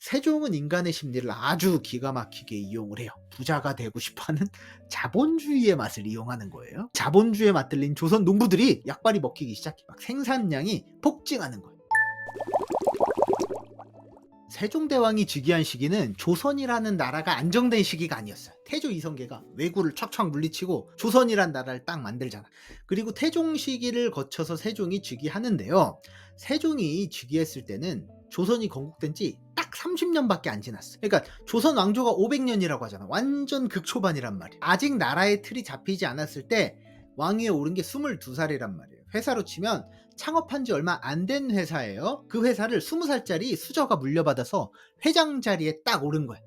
세종은 인간의 심리를 아주 기가 막히게 이용을 해요. 부자가 되고 싶어하는 자본주의의 맛을 이용하는 거예요. 자본주의에 맞들린 조선 농부들이 약발이 먹히기 시작해. 막 생산량이 폭증하는 거예요. 세종대왕이 즉위한 시기는 조선이라는 나라가 안정된 시기가 아니었어요. 태조 이성계가 왜구를 척척 물리치고 조선이란 나라를 딱 만들잖아. 그리고 태종 시기를 거쳐서 세종이 즉위하는데요. 세종이 즉위했을 때는 조선이 건국된 지 딱 30년밖에 안 지났어. 그러니까 조선 왕조가 500년이라고 하잖아. 완전 극초반이란 말이야. 아직 나라의 틀이 잡히지 않았을 때 왕위에 오른 게 22살이란 말이에요. 회사로 치면 창업한 지 얼마 안 된 회사예요. 그 회사를 20살짜리 수저가 물려받아서 회장 자리에 딱 오른 거야.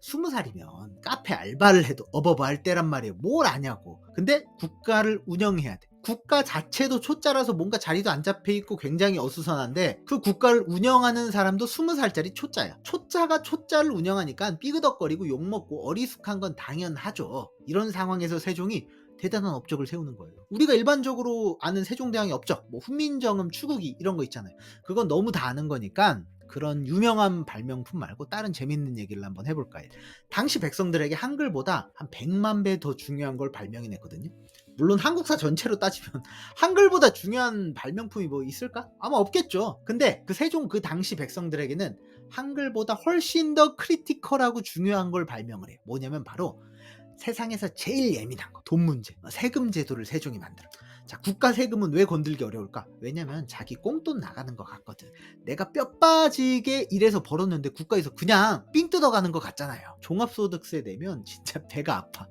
20살이면 카페 알바를 해도 어버버할 때란 말이에요. 뭘 아냐고. 근데 국가를 운영해야 돼. 국가 자체도 초짜라서 뭔가 자리도 안 잡혀있고 굉장히 어수선한데 그 국가를 운영하는 사람도 20살짜리 초짜야. 초짜가 초짜를 운영하니까 삐그덕거리고 욕먹고 어리숙한 건 당연하죠. 이런 상황에서 세종이 대단한 업적을 세우는 거예요. 우리가 일반적으로 아는 세종대왕의 업적, 뭐 훈민정음, 추국이 이런 거 있잖아요. 그건 너무 다 아는 거니까 그런 유명한 발명품 말고 다른 재밌는 얘기를 한번 해볼까요? 당시 백성들에게 한글보다 한 100만 배 더 중요한 걸 발명해냈거든요. 물론 한국사 전체로 따지면 한글보다 중요한 발명품이 뭐 있을까? 아마 없겠죠. 근데 그 세종 그 당시 백성들에게는 한글보다 훨씬 더 크리티컬하고 중요한 걸 발명을 해요. 뭐냐면 바로 세상에서 제일 예민한 거, 돈 문제. 세금 제도를 세종이 만들어. 자, 국가 세금은 왜 건들기 어려울까? 왜냐면 자기 꽁돈 나가는 것 같거든. 내가 뼈 빠지게 일해서 벌었는데 국가에서 그냥 삥 뜯어가는 것 같잖아요. 종합소득세 내면 진짜 배가 아파.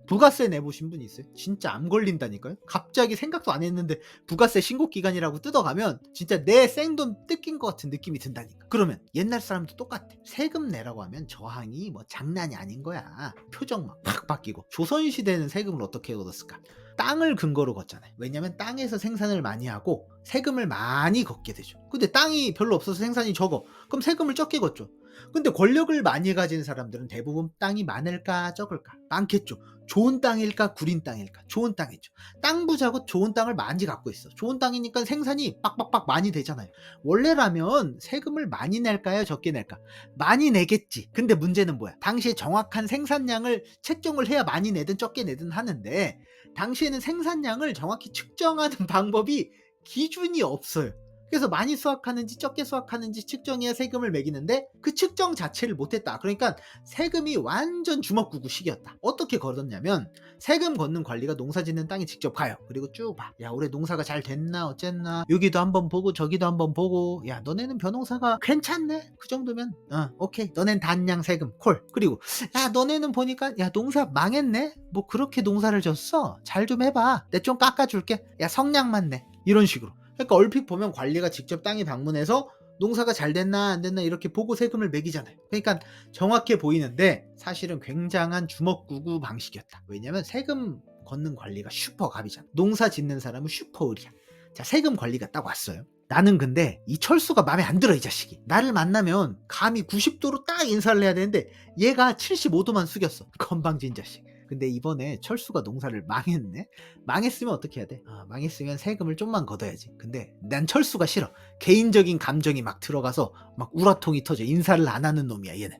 부가세 내보신 분 있어요? 진짜 암 걸린다니까요. 갑자기 생각도 안 했는데 부가세 신고기간이라고 뜯어가면 진짜 내 생돈 뜯긴 것 같은 느낌이 든다니까. 그러면 옛날 사람도 똑같아. 세금 내라고 하면 저항이 뭐 장난이 아닌 거야. 표정 막 팍 바뀌고. 조선시대는 세금을 어떻게 얻었을까? 땅을 근거로 걷잖아요. 왜냐면 땅에서 생산을 많이 하고 세금을 많이 걷게 되죠. 근데 땅이 별로 없어서 생산이 적어. 그럼 세금을 적게 걷죠. 근데 권력을 많이 가진 사람들은 대부분 땅이 많을까 적을까? 많겠죠. 좋은 땅일까 구린 땅일까? 좋은 땅이죠. 땅 부자고 좋은 땅을 많이 갖고 있어. 좋은 땅이니까 생산이 빡빡빡 많이 되잖아요. 원래라면 세금을 많이 낼까요? 적게 낼까? 많이 내겠지. 근데 문제는 뭐야? 당시에 정확한 생산량을 책정을 해야 많이 내든 적게 내든 하는데 당시에는 생산량을 정확히 측정하는 방법이 기준이 없어요. 그래서 많이 수확하는지 적게 수확하는지 측정해야 세금을 매기는데 그 측정 자체를 못했다. 그러니까 세금이 완전 주먹구구 식이었다. 어떻게 걸었냐면 세금 걷는 관리가 농사 짓는 땅에 직접 가요. 그리고 쭉 봐. 야, 올해 농사가 잘 됐나 어쨌나 여기도 한번 보고 저기도 한번 보고, 야, 너네는 벼농사가 괜찮네. 그 정도면 오케이. 너넨 단양 세금 콜. 그리고 야, 너네는 보니까 야, 농사 망했네. 뭐 그렇게 농사를 졌어. 잘 좀 해봐. 내 좀 깎아줄게. 야, 성냥만 내. 이런 식으로. 그러니까 얼핏 보면 관리가 직접 땅에 방문해서 농사가 잘 됐나 안 됐나 이렇게 보고 세금을 매기잖아요. 그러니까 정확해 보이는데 사실은 굉장한 주먹구구 방식이었다. 왜냐면 세금 걷는 관리가 슈퍼갑이잖아. 농사 짓는 사람은 슈퍼을이야. 자, 세금 관리가 딱 왔어요. 나는 근데 이 철수가 마음에 안 들어. 이 자식이 나를 만나면 감히 90도로 딱 인사를 해야 되는데 얘가 75도만 숙였어. 건방진 자식. 근데 이번에 철수가 농사를 망했네? 망했으면 어떻게 해야 돼? 망했으면 세금을 좀만 걷어야지. 근데 난 철수가 싫어. 개인적인 감정이 막 들어가서 막 우라통이 터져. 인사를 안 하는 놈이야 얘는.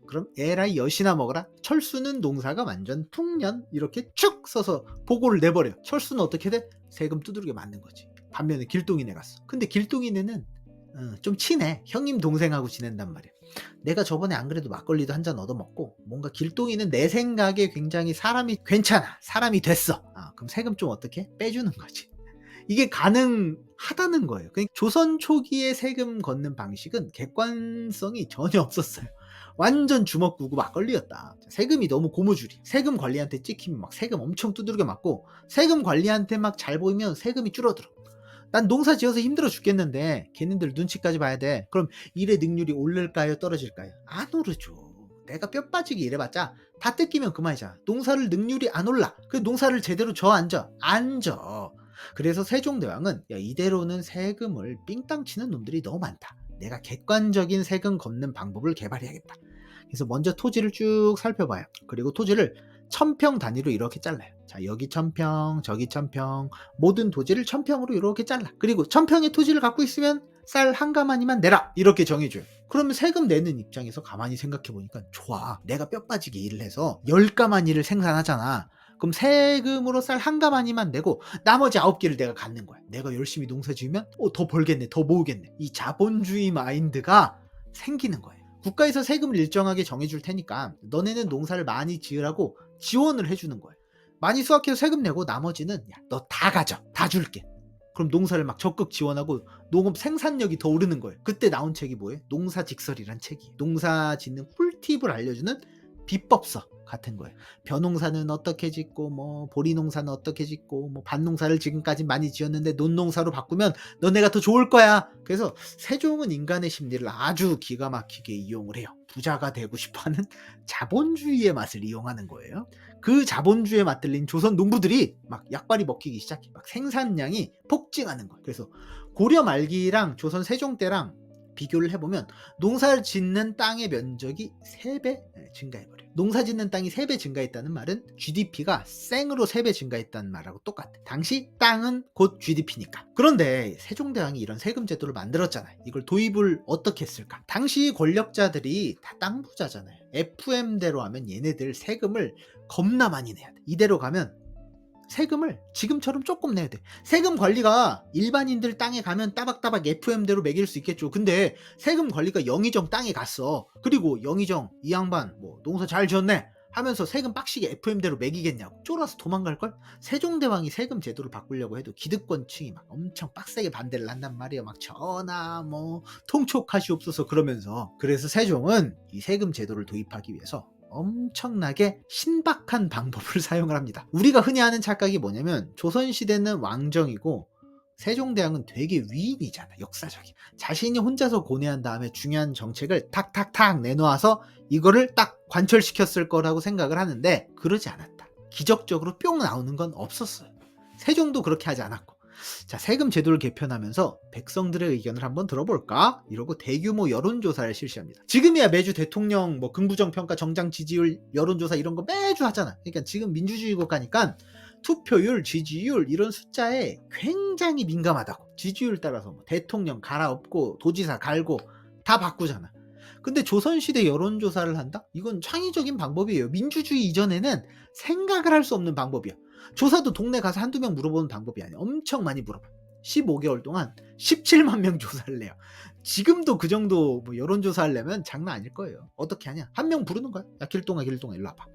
그럼 에라이 여시나 먹어라. 철수는 농사가 완전 풍년 이렇게 쭉 써서 보고를 내버려. 철수는 어떻게 돼? 세금 두드리게 맞는 거지. 반면에 길동이네 갔어. 근데 길동이네는 좀 친해. 형님 동생하고 지낸단 말이야. 내가 저번에 안 그래도 막걸리도 한 잔 얻어먹고 뭔가 길동이는 내 생각에 굉장히 사람이 괜찮아. 사람이 됐어. 그럼 세금 좀 어떻게? 빼주는 거지. 이게 가능하다는 거예요. 그러니까 조선 초기의 세금 걷는 방식은 객관성이 전혀 없었어요. 완전 주먹구구 막걸리였다. 세금이 너무 고무줄이. 세금 관리한테 찍히면 막 세금 엄청 두들겨 맞고 세금 관리한테 막 잘 보이면 세금이 줄어들어. 난 농사 지어서 힘들어 죽겠는데 걔네들 눈치까지 봐야 돼. 그럼 일의 능률이 오를까요? 떨어질까요? 안 오르죠. 내가 뼈 빠지게 일해봤자 다 뜯기면 그만이잖아. 농사를 능률이 안 올라. 그 농사를 제대로 져 안 져. 그래서 세종대왕은 야, 이대로는 세금을 삥땅 치는 놈들이 너무 많다. 내가 객관적인 세금 걷는 방법을 개발해야겠다. 그래서 먼저 토지를 쭉 살펴봐요. 그리고 토지를 1000평 단위로 이렇게 잘라요. 자, 여기 1000평, 저기 1000평, 모든 토지를 1000평으로 이렇게 잘라. 그리고 1000평의 토지를 갖고 있으면 쌀 한 가마니만 내라 이렇게 정해줘요. 그러면 세금 내는 입장에서 가만히 생각해 보니까 좋아. 내가 뼈 빠지게 일을 해서 10가마니를 생산하잖아. 그럼 세금으로 쌀 한 가마니만 내고 나머지 9개를 내가 갖는 거야. 내가 열심히 농사 지으면 더 벌겠네, 더 모으겠네. 이 자본주의 마인드가 생기는 거예요. 국가에서 세금을 일정하게 정해줄 테니까 너네는 농사를 많이 지으라고 지원을 해주는 거예요. 많이 수확해서 세금 내고 나머지는 야, 너 다 가져. 다 줄게. 그럼 농사를 막 적극 지원하고 농업 생산력이 더 오르는 거예요. 그때 나온 책이 뭐예요? 농사직설이란 책이에요. 농사 짓는 꿀팁을 알려주는 비법서 같은 거예요. 벼농사는 어떻게 짓고 뭐 보리농사는 어떻게 짓고 뭐 밭농사를 지금까지 많이 지었는데 논농사로 바꾸면 너네가 더 좋을 거야. 그래서 세종은 인간의 심리를 아주 기가 막히게 이용을 해요. 부자가 되고 싶어하는 자본주의의 맛을 이용하는 거예요. 그 자본주의에 맞들린 조선 농부들이 막 약발이 먹히기 시작해. 막 생산량이 폭증하는 거예요. 그래서 고려 말기랑 조선 세종 때랑 비교를 해보면 농사 짓는 땅의 면적이 3배 증가해버려요. 농사 짓는 땅이 3배 증가했다는 말은 GDP가 생으로 3배 증가했다는 말하고 똑같아. 당시 땅은 곧 GDP니까. 그런데 세종대왕이 이런 세금 제도를 만들었잖아요. 이걸 도입을 어떻게 했을까? 당시 권력자들이 다 땅 부자잖아요. FM대로 하면 얘네들 세금을 겁나 많이 내야 돼. 이대로 가면 세금을 지금처럼 조금 내야 돼. 세금 관리가 일반인들 땅에 가면 따박따박 FM대로 매길 수 있겠죠. 근데 세금 관리가 영의정 땅에 갔어. 그리고 영의정 이 양반 뭐 농사 잘 지었네 하면서 세금 빡시게 FM대로 매기겠냐고. 쫄아서 도망갈걸? 세종대왕이 세금 제도를 바꾸려고 해도 기득권층이 막 엄청 빡세게 반대를 한단 말이에요. 막 전하 뭐 통촉하시옵소서 그러면서. 그래서 세종은 이 세금 제도를 도입하기 위해서 엄청나게 신박한 방법을 사용을 합니다. 우리가 흔히 하는 착각이 뭐냐면 조선시대는 왕정이고 세종대왕은 되게 위인이잖아. 역사적인. 자신이 혼자서 고뇌한 다음에 중요한 정책을 탁탁탁 내놓아서 이거를 딱 관철시켰을 거라고 생각을 하는데 그러지 않았다. 기적적으로 뿅 나오는 건 없었어요. 세종도 그렇게 하지 않았고. 자, 세금 제도를 개편하면서 백성들의 의견을 한번 들어볼까? 이러고 대규모 여론조사를 실시합니다. 지금이야 매주 대통령 뭐 긍부정 평가 정장 지지율 여론조사 이런 거 매주 하잖아. 그러니까 지금 민주주의 국가니까 투표율 지지율 이런 숫자에 굉장히 민감하다고. 지지율 따라서 뭐 대통령 갈아엎고 도지사 갈고 다 바꾸잖아. 근데 조선시대 여론조사를 한다? 이건 창의적인 방법이에요. 민주주의 이전에는 생각을 할 수 없는 방법이야. 조사도 동네 가서 한두 명 물어보는 방법이 아니야. 엄청 많이 물어봐. 15개월 동안 17만 명 조사를 해요. 지금도 그 정도 뭐 여론조사 하려면 장난 아닐 거예요. 어떻게 하냐? 한 명 부르는 거야. 야, 길동아 일로 와봐.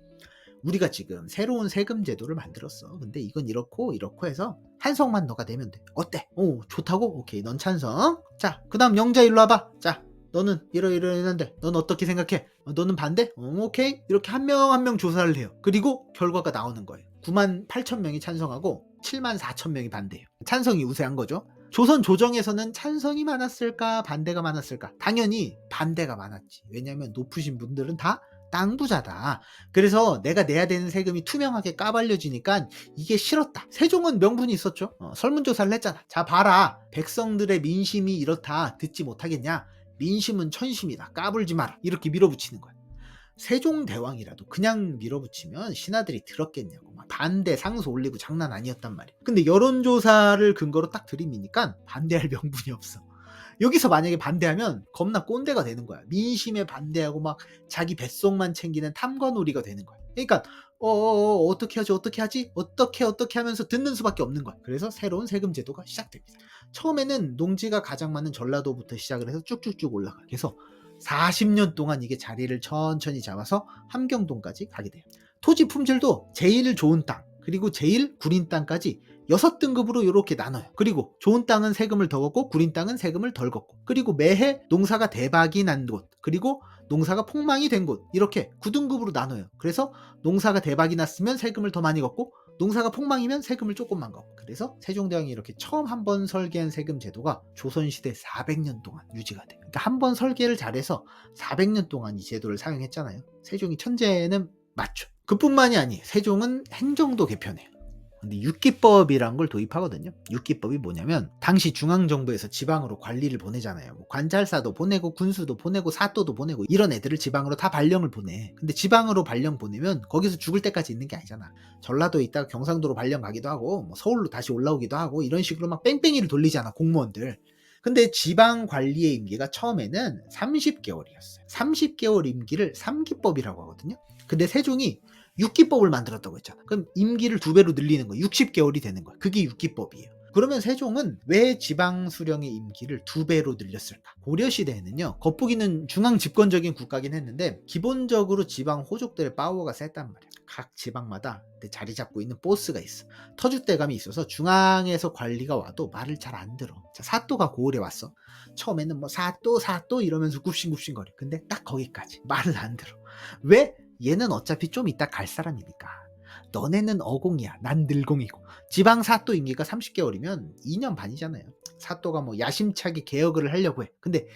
우리가 지금 새로운 세금 제도를 만들었어. 근데 이건 이렇고 해서 한석만 너가 내면 돼. 어때? 오, 좋다고? 오케이, 넌 찬성. 자, 그 다음 영자 일로 와봐. 자, 너는 이러이러했는데 넌 어떻게 생각해? 너는 반대? 오케이. 이렇게 한 명 한 명 조사를 해요. 그리고 결과가 나오는 거예요. 9만 8천 명이 찬성하고 7만 4천 명이 반대해요. 찬성이 우세한 거죠. 조선 조정에서는 찬성이 많았을까 반대가 많았을까? 당연히 반대가 많았지. 왜냐하면 높으신 분들은 다 땅 부자다. 그래서 내가 내야 되는 세금이 투명하게 까발려지니까 이게 싫었다. 세종은 명분이 있었죠. 설문조사를 했잖아. 자, 봐라. 백성들의 민심이 이렇다. 듣지 못하겠냐? 민심은 천심이다. 까불지 마라. 이렇게 밀어붙이는 거야. 세종대왕이라도 그냥 밀어붙이면 신하들이 들었겠냐고. 막 반대 상소 올리고 장난 아니었단 말이야. 근데 여론조사를 근거로 딱 들이미니까 반대할 명분이 없어. 여기서 만약에 반대하면 겁나 꼰대가 되는 거야. 민심에 반대하고 막 자기 뱃속만 챙기는 탐관오리가 되는 거야. 그러니까 어떻게 하지 어떻게 하면서 듣는 수밖에 없는 거야. 그래서 새로운 세금 제도가 시작됩니다. 처음에는 농지가 가장 많은 전라도부터 시작을 해서 쭉쭉쭉 올라가. 그래서 40년 동안 이게 자리를 천천히 잡아서 함경도까지 가게 돼요. 토지 품질도 제일 좋은 땅 그리고 제일 구린 땅까지 6등급으로 이렇게 나눠요. 그리고 좋은 땅은 세금을 더 걷고 구린 땅은 세금을 덜 걷고, 그리고 매해 농사가 대박이 난 곳, 그리고 농사가 폭망이 된 곳, 이렇게 9등급으로 나눠요. 그래서 농사가 대박이 났으면 세금을 더 많이 걷고 농사가 폭망이면 세금을 조금만 걷고. 그래서 세종대왕이 이렇게 처음 한 번 설계한 세금 제도가 조선시대 400년 동안 유지가 돼요. 그러니까 한 번 설계를 잘해서 400년 동안 이 제도를 사용했잖아요. 세종이 천재는 맞죠. 그뿐만이 아니에요. 세종은 행정도 개편해요. 근데 육기법이란 걸 도입하거든요. 육기법이 뭐냐면 당시 중앙정부에서 지방으로 관리를 보내잖아요. 뭐 관찰사도 보내고 군수도 보내고 사또도 보내고 이런 애들을 지방으로 다 발령을 보내. 근데 지방으로 발령 보내면 거기서 죽을 때까지 있는 게 아니잖아. 전라도에 있다가 경상도로 발령 가기도 하고 뭐 서울로 다시 올라오기도 하고 이런 식으로 막 뺑뺑이를 돌리잖아, 공무원들. 근데 지방 관리의 임기가 처음에는 30개월이었어요. 30개월 임기를 3기법이라고 하거든요. 근데 세종이 6기법을 만들었다고 했잖아. 그럼 임기를 2배로 늘리는 거야. 60개월이 되는 거야. 그게 6기법이에요. 그러면 세종은 왜 지방 수령의 임기를 2배로 늘렸을까? 고려 시대에는요. 겉보기는 중앙 집권적인 국가긴 했는데 기본적으로 지방 호족들의 파워가 셌단 말이야. 각 지방마다 자리 잡고 있는 보스가 있어. 터줏대감이 있어서 중앙에서 관리가 와도 말을 잘 안 들어. 자, 사또가 고을에 왔어. 처음에는 뭐 사또 사또 이러면서 굽신굽신거려. 근데 딱 거기까지 말을 안 들어. 왜? 얘는 어차피 좀 이따 갈 사람이니까. 너네는 어공이야. 난 늘공이고. 지방 사또 임기가 30개월이면 2년 반이잖아요. 사또가 뭐 야심차게 개혁을 하려고 해. 근데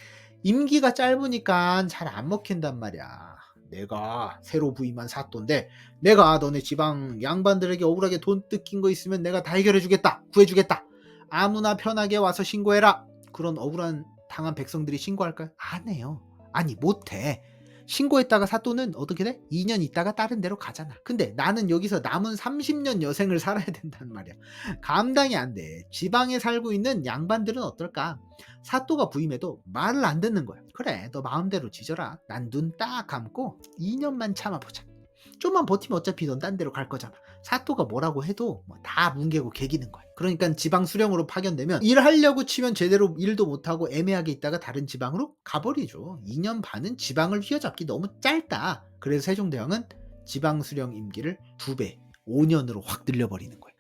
임기가 짧으니까 잘 안 먹힌단 말이야. 내가 새로 부임한 사또인데 내가 너네 지방 양반들에게 억울하게 돈 뜯긴 거 있으면 내가 다 해결해 주겠다. 구해 주겠다. 아무나 편하게 와서 신고해라. 그런 억울한 당한 백성들이 신고할까요? 안 해요. 아니 못해. 신고했다가 사또는 어떻게 돼? 2년 있다가 다른 데로 가잖아. 근데 나는 여기서 남은 30년 여생을 살아야 된단 말이야. 감당이 안 돼. 지방에 살고 있는 양반들은 어떨까? 사또가 부임해도 말을 안 듣는 거야. 그래, 너 마음대로 지져라. 난 눈 딱 감고 2년만 참아보자. 좀만 버티면 어차피 넌 딴 데로 갈 거잖아. 사또가 뭐라고 해도 다 뭉개고 개기는 거야. 그러니까 지방 수령으로 파견되면 일하려고 치면 제대로 일도 못하고 애매하게 있다가 다른 지방으로 가버리죠. 2년 반은 지방을 휘어잡기 너무 짧다. 그래서 세종대왕은 지방 수령 임기를 2배, 5년으로 확 늘려버리는 거예요.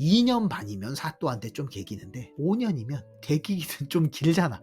2년 반이면 사또한테 좀 개기는데 5년이면 개기기는 좀 길잖아.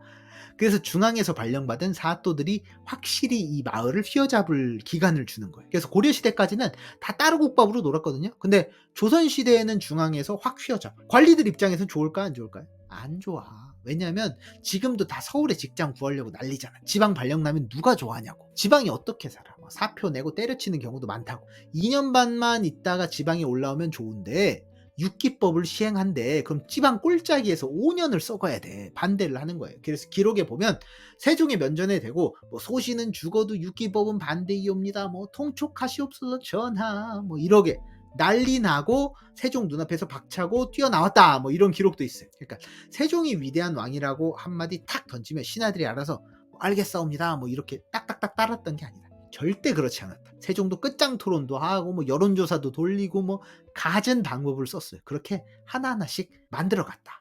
그래서 중앙에서 발령받은 사또들이 확실히 이 마을을 휘어잡을 기간을 주는 거예요. 그래서 고려시대까지는 다 따르국밥으로 놀았거든요. 근데 조선시대에는 중앙에서 확 휘어잡아. 관리들 입장에서는 좋을까 안 좋을까요? 안 좋아. 왜냐하면 지금도 다 서울에 직장 구하려고 난리잖아. 지방 발령 나면 누가 좋아하냐고. 지방이 어떻게 살아? 사표 내고 때려치는 경우도 많다고. 2년 반만 있다가 지방에 올라오면 좋은데 6기법을 시행한대. 그럼 지방 꼴짜기에서 5년을 썩어야 돼. 반대를 하는 거예요. 그래서 기록에 보면 세종의 면전에 대고 뭐 소시는 죽어도 6기법은 반대이옵니다. 뭐 통촉하시옵소서 전하. 뭐 이러게 난리 나고 세종 눈앞에서 박차고 뛰어나왔다. 뭐 이런 기록도 있어요. 그러니까 세종이 위대한 왕이라고 한마디 탁 던지면 신하들이 알아서 뭐 알겠사옵니다. 뭐 이렇게 딱딱딱 따랐던 게 아니다. 절대 그렇지 않았다. 세종도 끝장 토론도 하고 뭐 여론조사도 돌리고 뭐 갖은 방법을 썼어요. 그렇게 하나하나씩 만들어 갔다.